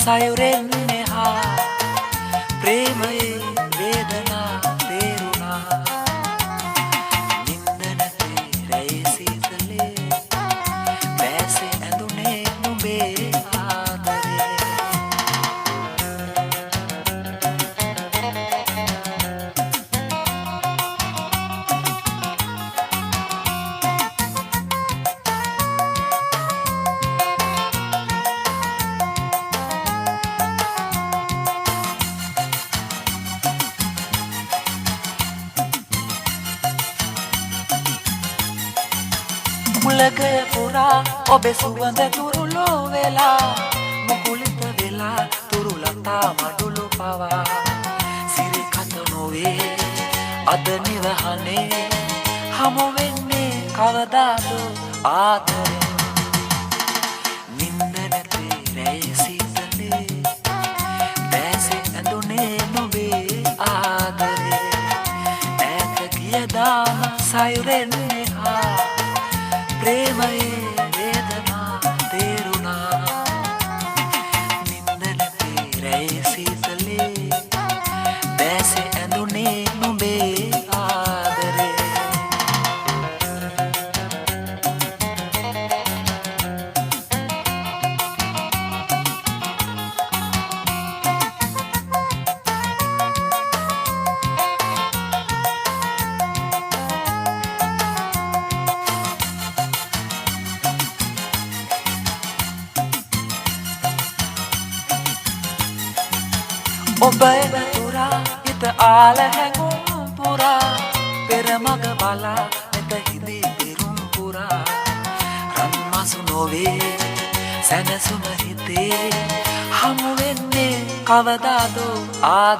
සයුරෙන් එහා ප්‍රේමයේ වේදනා තේරුණා නින්ද නැතේ රැයි සීතලේ බෑසේ ඇඳුනේ නුඹේ ආදරේ මුලගය පුරා ඔබේ සුවඳ තුරුලෝ වෙලා මුකුලිත වෙලා තුරුලතා මඩුළු පවා සිරිකත නොවේ අද නිවහනේ හමු වෙන්නේ කවදාද ආදරේ නින්ද නැතේ රැයි සීතලේ බෑසේ ඇඳුනේ නුඹේ ආදරේ ඈත ගිය දාම සයුරෙන් එහා ප්‍රේමයේ වේදනා තේරුණා නින්ද නැතේ රැයි සීතලේ බෑසේ ඇඳුනේ නුඹේ ආදරේ ඔබ එනතුරා හිත ආල හැඟුම් පුරා පෙරමග බලා නැත හිදී පිරුම් පුරා රන්මසු නොවේ සැනසුම හිතේ හමු වෙන්නේ කවදාද ආද